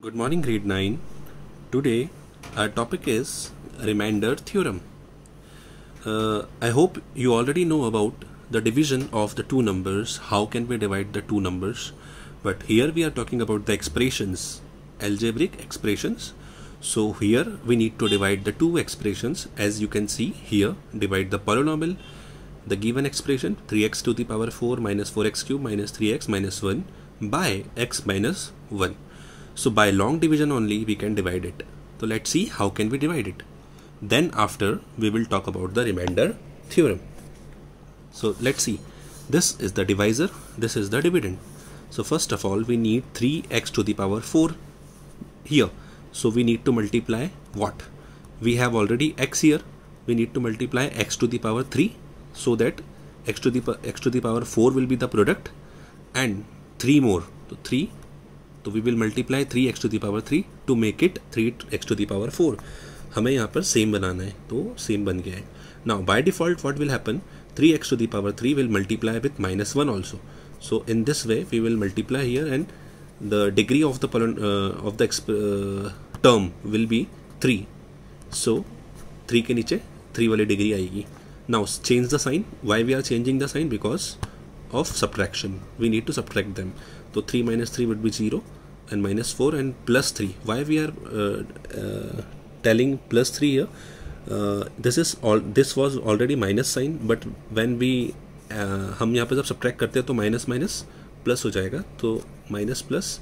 Good morning, grade 9. Today, our topic is remainder theorem. I hope you already know about the division of the two numbers. How can we divide the two numbers? But here we are talking about the expressions, algebraic expressions. So here we need to divide the two expressions. As you can see here, divide the polynomial, the given expression 3x to the power 4 minus 4x cube minus 3x minus 1 by x minus 1. So by long division only we can divide it. So let's see how can we divide it. Then after we will talk about the remainder theorem. So let's see. This is the divisor, this is the dividend. So first of all we need 3x to the power 4 here. So we need to multiply what? We have already x here. We need to multiply x to the power 3 so that x to the power 4 will be the product and 3 more. So 3. तो we will multiply 3x to the power 3 to make it 3x to the power 4. हमें यहाँ पर same बनाना है तो same बन गया है. Now by default what will happen? 3x to the power 3 will multiply with minus 1 also. So in this way we will multiply here and the degree of the term will be 3. So 3 के नीचे 3 वाली degree आएगी. Now change the sign. Why we are changing the sign? Because of subtraction. We need to subtract them. So 3 minus 3 would be 0 and minus 4 and plus 3. Why we are telling plus 3 here? This was already minus sign, but when we हम यहाँ पे जब subtract करते हैं तो minus minus plus हो जाएगा. तो माइनस प्लस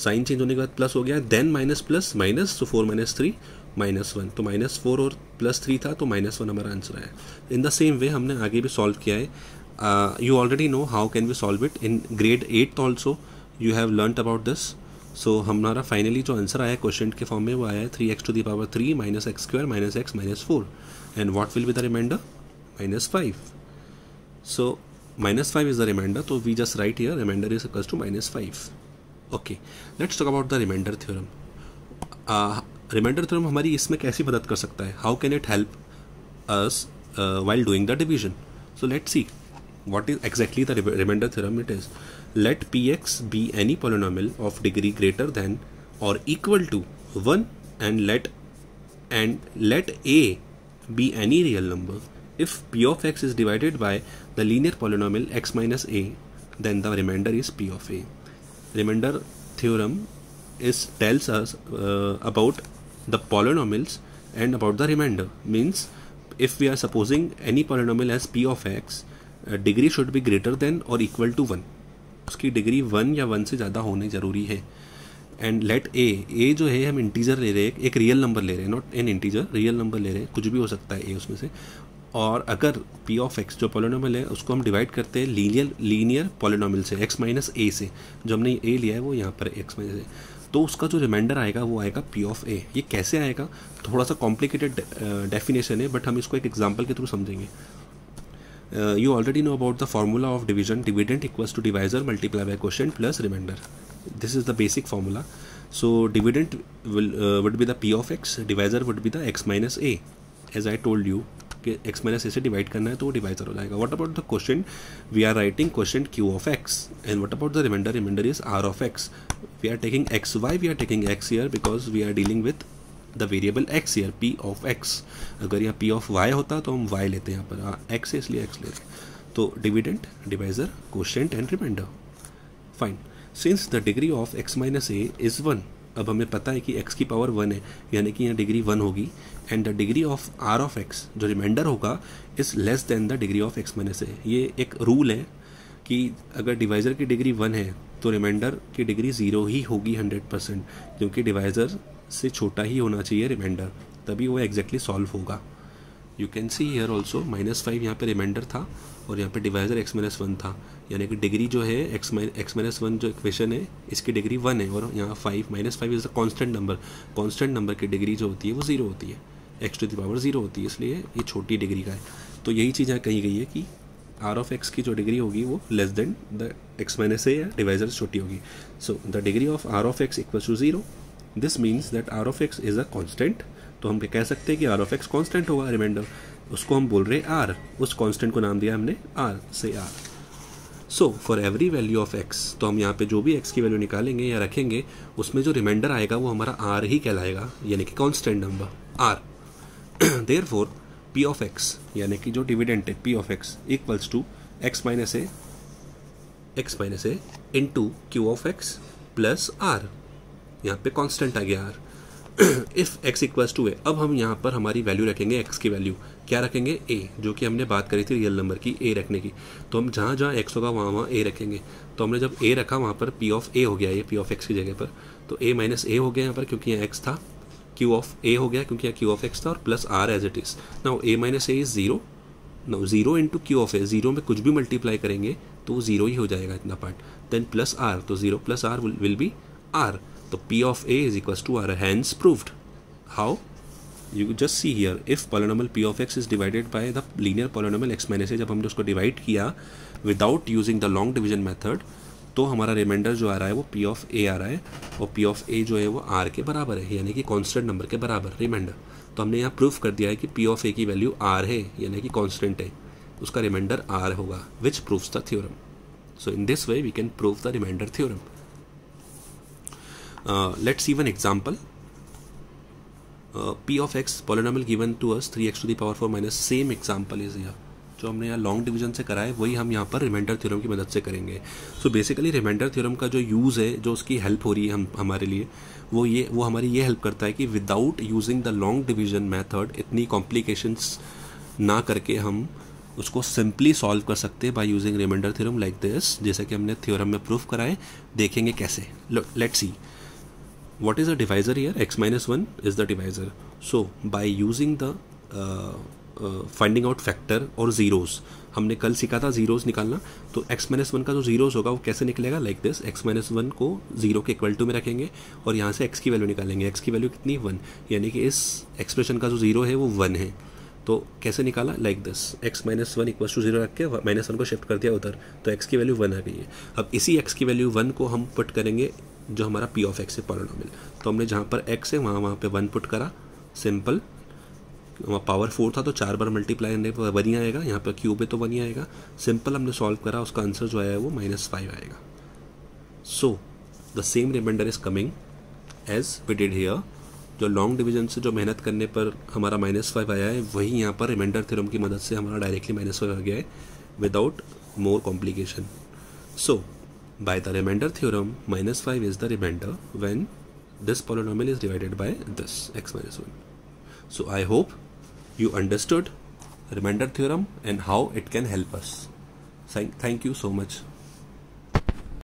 साइन चेंज होने के बाद प्लस हो गया, देन माइनस प्लस माइनस, तो 4 minus 3 minus 1. तो माइनस 4 और प्लस 3 था तो माइनस 1 हमारा आंसर है. इन द सेम वे हमने आगे भी सॉल्व किया है. You already know how can we solve it. In grade 8 also you have learnt about this. So हमारा फाइनली जो आंसर आया क्वेश्चन के फॉर्म में वो आया है 3x to the power 3 minus x square minus x minus 4. And what will be the remainder? Minus 5. So minus 5 is the remainder. So we just write here remainder is equals to minus 5. Okay. Let's talk about the remainder theorem. Remainder theorem हमारी इसमें कैसी मदद कर सकता है? How can it help us while doing the division? So let's see. What is exactly the remainder theorem? It is, let px be any polynomial of degree greater than or equal to 1 and let a be any real number. If p of x is divided by the linear polynomial x minus a, then the remainder is p of a. Remainder theorem tells us about the polynomials and about the remainder. Means if we are supposing any polynomial as p of x, degree should be greater than और equal to 1. उसकी degree 1 या 1 से ज़्यादा होनी ज़रूरी है. And let ए जो है हम इंटीजर ले रहे हैं, एक रियल नंबर ले रहे हैं, not an integer, real number ले रहे हैं, कुछ भी हो सकता है ए उसमें से. और अगर पी ऑफ एक्स जो पॉलिनोमियल है उसको हम डिवाइड करते हैं लीनियर पॉलिनोमियल से, एक्स माइनस ए से. जो हमने ए लिया है वो यहाँ पर एक्स माइनस ए, तो उसका जो रिमाइंडर आएगा वो आएगा पी ऑफ ए. ये कैसे आएगा? थोड़ा सा कॉम्प्लिकेटेड डेफिनेशन है, बट हम इसको एक एग्जाम्पल के थ्रू समझेंगे. You already know about the formula of division. Dividend equals to divisor multiplied by quotient plus remainder. This is the basic formula. So dividend would be the p of x, divisor would be the x minus a. As I told you कि x minus a से divide करना है तो वो divisor हो जाएगा. What about the quotient? We are writing quotient q of x. And what about the remainder? Remainder is r of x. We are taking x. Why we are taking x here? Because we are dealing with the variable x here, p of x. अगर यहाँ p of y होता तो हम y लेते हैं, यहाँ पर x है इसलिए x लेते हैं. तो dividend, divisor, quotient and remainder. Fine. Since the degree of x minus a is 1, अब हमें पता है कि x की पावर 1 है, यानी कि यहाँ डिग्री 1 होगी. And the degree of r of x जो रिमाइंडर होगा is less than the degree of x minus a. ये एक रूल है कि अगर डिवाइजर की डिग्री 1 है तो रिमाइंडर की डिग्री 0 ही होगी 100%, क्योंकि डिवाइजर से छोटा ही होना चाहिए रिमाइंडर, तभी वो एग्जैक्टली सॉल्व होगा. You can see here also minus 5 यहाँ पे रिमाइंडर था और यहाँ पे डिवाइजर x माइनस 1 था, यानी कि डिग्री जो है x माइनस 1 जो इक्वेशन है इसकी डिग्री 1 है और यहाँ 5 minus 5 is the constant number. Constant number की डिग्री जो होती है वो 0 होती है, x टू द पावर 0 होती है, इसलिए ये छोटी डिग्री का है. तो यही चीज़ यहाँ कही गई है कि r of x की जो डिग्री होगी वो less than the x minus a या डिवाइजर छोटी होगी. So the degree of r of x equals to 0. This means that r of x is a constant. तो हम कह सकते हैं कि r of x कॉन्स्टेंट होगा रिमाइंडर, उसको हम बोल रहे हैं r, उस कॉन्स्टेंट को नाम दिया हमने r से r. So for every value of x, तो हम यहाँ पे जो भी एक्स की वैल्यू निकालेंगे या रखेंगे उसमें जो रिमाइंडर आएगा वो हमारा आर ही कहलाएगा, यानी कि constant number R. Therefore P of X यानी कि जो डिविडेंट है P of X equals to X minus A into Q of X plus R, यहाँ पे कांस्टेंट आ गया R. If X equals to A, अब हम यहाँ पर हमारी वैल्यू रखेंगे एक्स की वैल्यू, क्या रखेंगे ए, जो कि हमने बात करी थी रियल नंबर की ए रखने की। तो हम जहाँ जहाँ एक्स होगा वहाँ वहाँ ए रखेंगे। तो हमने जब ए रखा वहाँ पर पी ऑफ ए हो गया, ये पी ऑफ एक्स की जगह पर, तो ए माइनस ए हो गया यहाँ पर क्योंकि यहाँ एक्स था, क्यू ऑफ ए हो गया क्योंकि यहाँ क्यू ऑफ एक्स था, और plus R as it is. Now A minus A is zero, now zero into Q of A, zero में कुछ भी मल्टीप्लाई करेंगे तो वो जीरो ही हो जाएगा इतना पार्ट, देन प्लस आर, तो zero plus R will be R. तो P of A is equals to R, hence proved. How? You just see here, if polynomial P of X is divided by the linear polynomial X minus A, जब हमने उसको divide किया without using the long division method, तो हमारा reminder जो आ रहा है वो P of A आ रहा है, और P of A जो है वो R के बराबर है, यानी कि कांस्टेंट नंबर के बराबर रिमाइंडर। तो हमने यहाँ प्रूफ कर दिया है कि P of A की वैल्यू R है, यानी कि कांस्टेंट है, उसका रिमाइंडर R होगा, which proves the theorem. So in this way we can prove the reminder theorem. Let's see one example. P of x polynomial given to us 3x to the power 4 minus, same example is here. जो हमने यहाँ long division से करा है वही हम यहाँ पर रिमाइंडर थ्योरम की मदद से करेंगे। सो बेसिकली रिमाइंडर थ्योरम का जो यूज़ है, जो उसकी हेल्प हो रही है हमारे लिए, वो हमारी ये हेल्प करता है कि without using the long division method इतनी कॉम्प्लिकेशंस ना करके हम उसको सिंपली सॉल्व कर सकते हैं by using remainder theorem like this, जैसे कि हमने थ्योरम में प्रूफ करा है। देखेंगे कैसे, let's see. What is the divisor here? X minus 1 is the divisor. So by using the finding out factor और zeros, हमने कल सीखा था zeros निकालना, तो x minus 1 का जो zeros होगा वो कैसे निकलेगा, like this, x minus 1 को 0 के इक्वल टू में रखेंगे और यहाँ से x की वैल्यू निकालेंगे। x की वैल्यू कितनी, 1, यानी कि इस एक्सप्रेशन का जो 0 है वो 1 है। तो कैसे निकाला, like this, x minus 1 equal to 0 रख के माइनस 1 को शिफ्ट कर दिया उधर, तो x की वैल्यू 1 आ गई है। अब इसी x की वैल्यू 1 को हम पुट करेंगे जो हमारा P ऑफ x है पॉलिनोमियल, तो हमने जहाँ पर x है वहाँ पे 1 पुट करा, सिंपल, वहाँ पावर 4 था तो 4 बार मल्टीप्लाई करने पर 1 ही आएगा, यहाँ पर क्यूब है तो 1 ही आएगा। सिंपल हमने सॉल्व करा, उसका आंसर जो आया है वो -5 आएगा। So the same remainder is coming as we did here. जो लॉन्ग डिवीजन से जो मेहनत करने पर हमारा -5 आया है, वही यहाँ पर रिमाइंडर थ्योरम की मदद से हमारा डायरेक्टली -5 आ गया है without more complication. So by the remainder theorem, -5 is the remainder when this polynomial is divided by this x minus 1. So I hope you understood remainder theorem and how it can help us. Thank you so much.